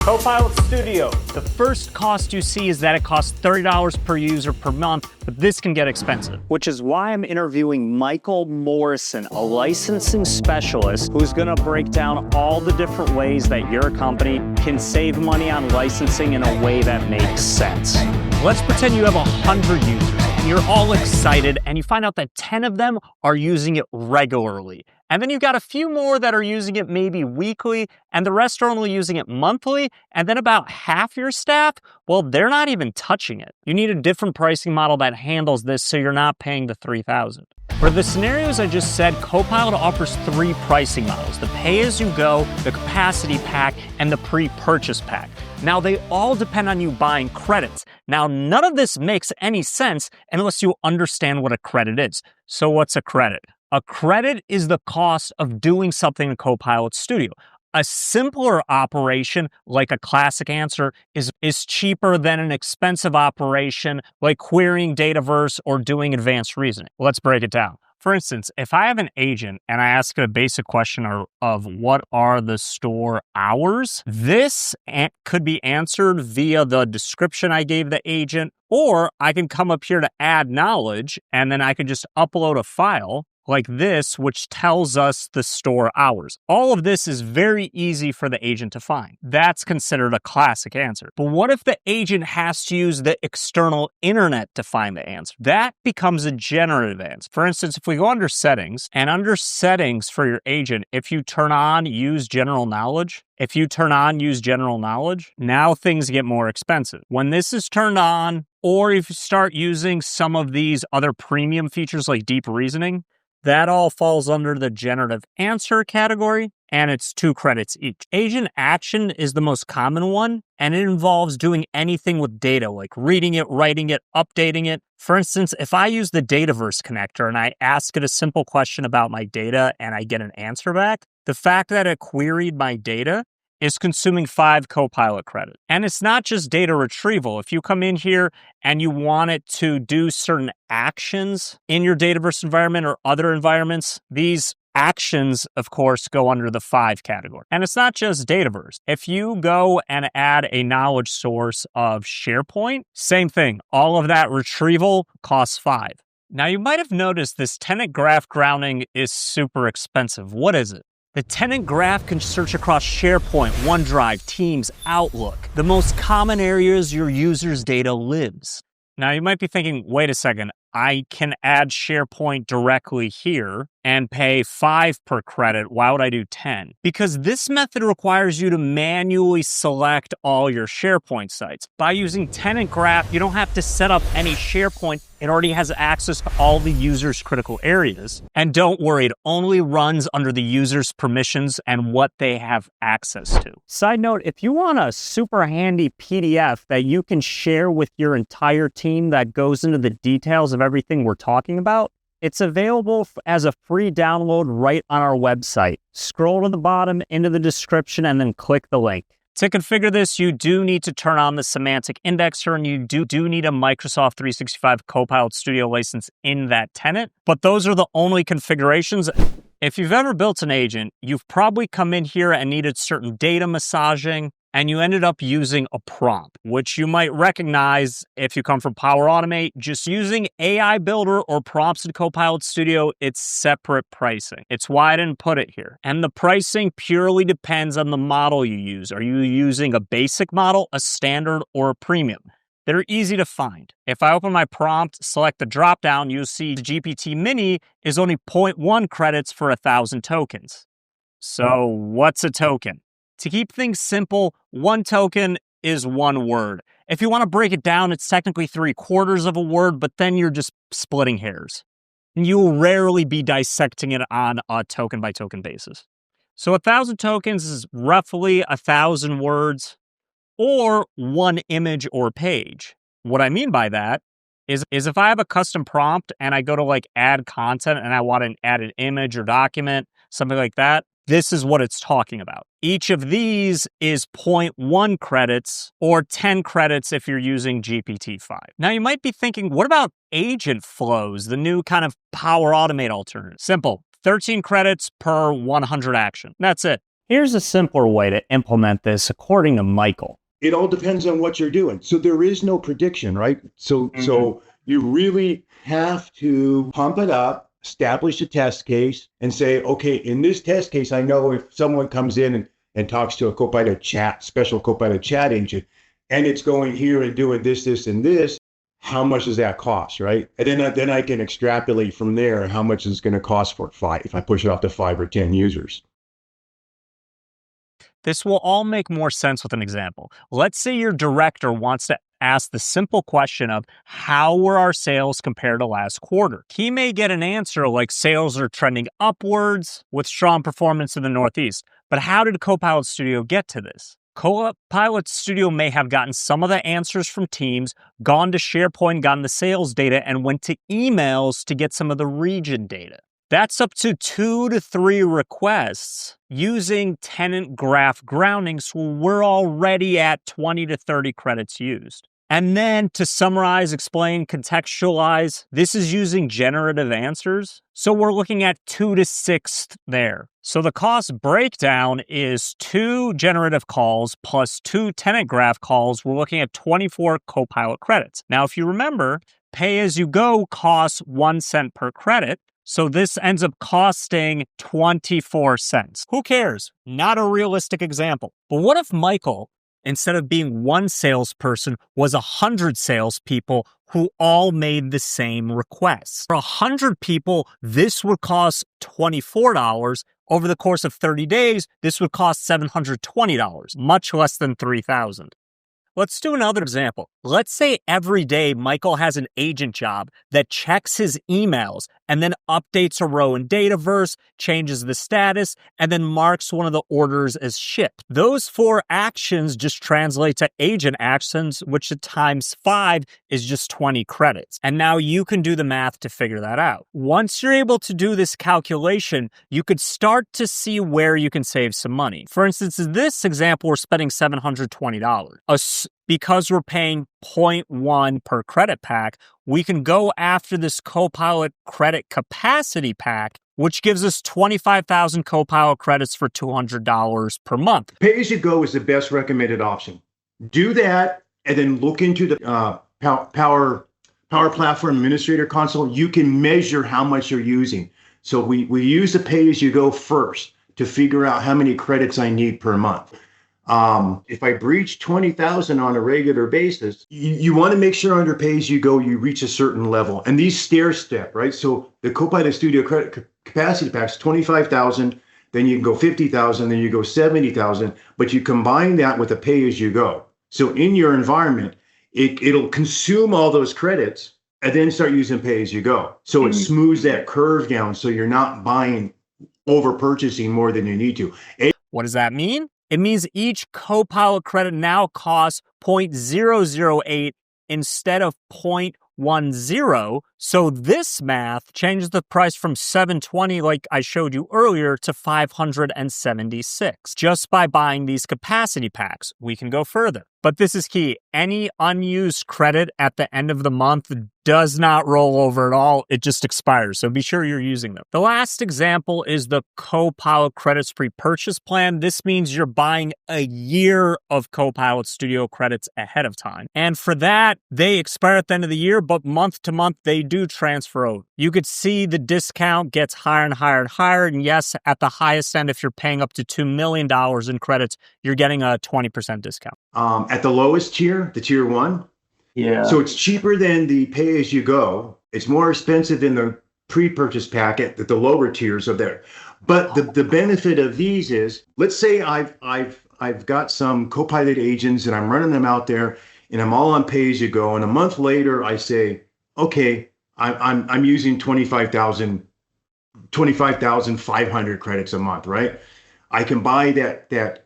Copilot Studio. The first cost you see is that it costs $30 per user per month, but this can get expensive. Which is why I'm interviewing Michael Morrison, a licensing specialist who's gonna break down all the different ways that your company can save money on licensing in a way that makes sense. Let's pretend you have 100 users and you're all excited and you find out that 10 of them are using it regularly. And then you've got a few more that are using it maybe weekly, and the rest are only using it monthly, and then about half your staff, well, they're not even touching it. You need a different pricing model that handles this so you're not paying the $3,000. For the scenarios I just said, Copilot offers 3 pricing models: the pay-as-you-go, the capacity pack, and the pre-purchase pack. Now, they all depend on you buying credits. Now, none of this makes any sense unless you understand what a credit is. So what's a credit? A credit is the cost of doing something in Copilot Studio. A simpler operation, like a classic answer, is cheaper than an expensive operation like querying Dataverse or doing advanced reasoning. Let's break it down. For instance, if I have an agent and I ask it a basic question of what are the store hours, this could be answered via the description I gave the agent, or I can come up here to add knowledge, and then I can just upload a file like this, which tells us the store hours. All of this is very easy for the agent to find. That's considered a classic answer. But what if the agent has to use the external internet to find the answer? That becomes a generative answer. For instance, if we go under settings, and under settings for your agent, if you turn on use general knowledge, now things get more expensive. When this is turned on, or if you start using some of these other premium features like deep reasoning, that all falls under the generative answer category, and it's 2 credits each. Agent action is the most common one, and it involves doing anything with data, like reading it, writing it, updating it. For instance, if I use the Dataverse connector and I ask it a simple question about my data and I get an answer back, the fact that it queried my data is consuming 5 Copilot credit. And it's not just data retrieval. If you come in here and you want it to do certain actions in your Dataverse environment or other environments, these actions, of course, go under the 5 category. And it's not just Dataverse. If you go and add a knowledge source of SharePoint, same thing. All of that retrieval costs 5. Now, you might have noticed this Tenant Graph Grounding is super expensive. What is it? The Tenant Graph can search across SharePoint, OneDrive, Teams, Outlook, the most common areas your user's data lives. Now, you might be thinking, wait a second, I can add SharePoint directly here and pay 5 per credit. Why would I do 10? Because this method requires you to manually select all your SharePoint sites. By using Tenant Graph, you don't have to set up any SharePoint. It already has access to all the user's critical areas. And don't worry, it only runs under the user's permissions and what they have access to. Side note, if you want a super handy PDF that you can share with your entire team that goes into the details of everything we're talking about, it's available as a free download right on our website. Scroll to the bottom into the description and then click the link. To configure this, you do need to turn on the semantic indexer, and you do need a Microsoft 365 Copilot Studio license in that tenant. But those are the only configurations. If you've ever built an agent, you've probably come in here and needed certain data massaging, and you ended up using a prompt, which you might recognize if you come from Power Automate. Just using AI Builder or prompts in Copilot Studio, it's separate pricing. It's why I didn't put it here. And the pricing purely depends on the model you use. Are you using a basic model, a standard, or a premium? They're easy to find. If I open my prompt, select the dropdown, you'll see the GPT Mini is only 0.1 credits for 1,000 tokens. So what's a token? To keep things simple, 1 token is 1 word. If you want to break it down, it's technically 3/4 of a word, but then you're just splitting hairs. And you'll rarely be dissecting it on a token by token basis. So 1,000 tokens is roughly 1,000 words or 1 image or page. What I mean by that is if I have a custom prompt and I go to like add content and I want to add an image or document, something like that, this is what it's talking about. Each of these is 0.1 credits or 10 credits if you're using GPT-5. Now you might be thinking, what about agent flows, the new kind of Power Automate alternative? Simple, 13 credits per 100 action. That's it. Here's a simpler way to implement this according to Michael. It all depends on what you're doing. So there is no prediction, right? So you really have to pump it up, establish a test case, and say, okay, in this test case, I know if someone comes in and talks to a Copilot chat, special Copilot chat agent, and it's going here and doing this, this, and this, how much does that cost, right? And then I can extrapolate from there how much it's going to cost for five, if I push it off to 5 or 10 users. This will all make more sense with an example. Let's say your director wants to ask the simple question of how were our sales compared to last quarter? He may get an answer like sales are trending upwards with strong performance in the Northeast. But how did Copilot Studio get to this? Copilot Studio may have gotten some of the answers from Teams, gone to SharePoint, gotten the sales data, and went to emails to get some of the region data. That's up to 2 to 3 requests using Tenant Graph Grounding, so we're already at 20 to 30 credits used. And then to summarize, explain, contextualize, this is using generative answers. So we're looking at 2 to 6 there. So the cost breakdown is 2 generative calls plus 2 tenant graph calls. We're looking at 24 Copilot credits. Now, if you remember, pay-as-you-go costs 1 cent per credit. So this ends up costing 24 cents. Who cares? Not a realistic example. But what if Michael, instead of being 1 salesperson, was 100 salespeople who all made the same request? For 100 people, this would cost $24. Over the course of 30 days, this would cost $720, much less than $3,000. Let's do another example. Let's say every day Michael has an agent job that checks his emails and then updates a row in Dataverse, changes the status, and then marks one of the orders as shipped. Those 4 actions just translate to agent actions, which at times 5 is just 20 credits. And now you can do the math to figure that out. Once you're able to do this calculation, you could start to see where you can save some money. For instance, in this example, we're spending $720. Because we're paying 0.1 per credit pack, we can go after this Copilot credit capacity pack, which gives us 25,000 Copilot credits for $200 per month. Pay-as-you-go is the best recommended option. Do that, and then look into the Power Platform Administrator console. You can measure how much you're using. So we use the pay-as-you-go first to figure out how many credits I need per month. If I breach 20,000 on a regular basis, you want to make sure under pay-as-you-go you reach a certain level. And these stair step, right? So the Copilot Studio credit capacity packs 25,000, then you can go 50,000, then you go 70,000, but you combine that with a pay-as-you-go. So in your environment, it'll consume all those credits and then start using pay-as-you-go. So it smooths that curve down so you're not over purchasing more than you need to. What does that mean? It means each Copilot credit now costs 0.008 instead of 0.10. So this math changes the price from $720, like I showed you earlier, to $576 just by buying these capacity packs. We can go further. But this is key. Any unused credit at the end of the month does not roll over at all. It just expires. So be sure you're using them. The last example is the Copilot Credits Pre-Purchase Plan. This means you're buying a year of Copilot Studio credits ahead of time. And for that, they expire at the end of the year, but month to month, they do transfer over. You could see the discount gets higher and higher and higher. And yes, at the highest end, if you're paying up to $2 million in credits, you're getting a 20% discount. At the lowest tier, the tier 1. Yeah. So it's cheaper than the pay-as-you-go. It's more expensive than the pre-purchase packet at the lower tiers of there. But the benefit of these is, let's say I've got some Copilot agents and I'm running them out there and I'm all on pay-as-you-go. And a month later, I say, okay, I'm using 25,500 credits a month, right? I can buy that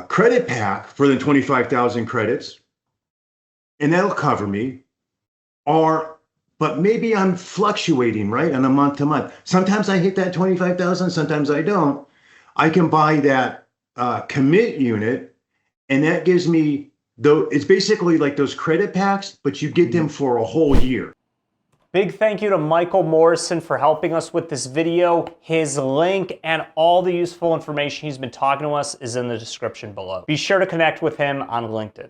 credit pack for the 25,000 credits, and that'll cover me. But maybe I'm fluctuating, right, on a month to month. Sometimes I hit that 25,000, sometimes I don't. I can buy that commit unit, and that gives me, though, it's basically like those credit packs, but you get them for a whole year. Big thank you to Michael Morrison for helping us with this video. His link and all the useful information he's been talking to us is in the description below. Be sure to connect with him on LinkedIn.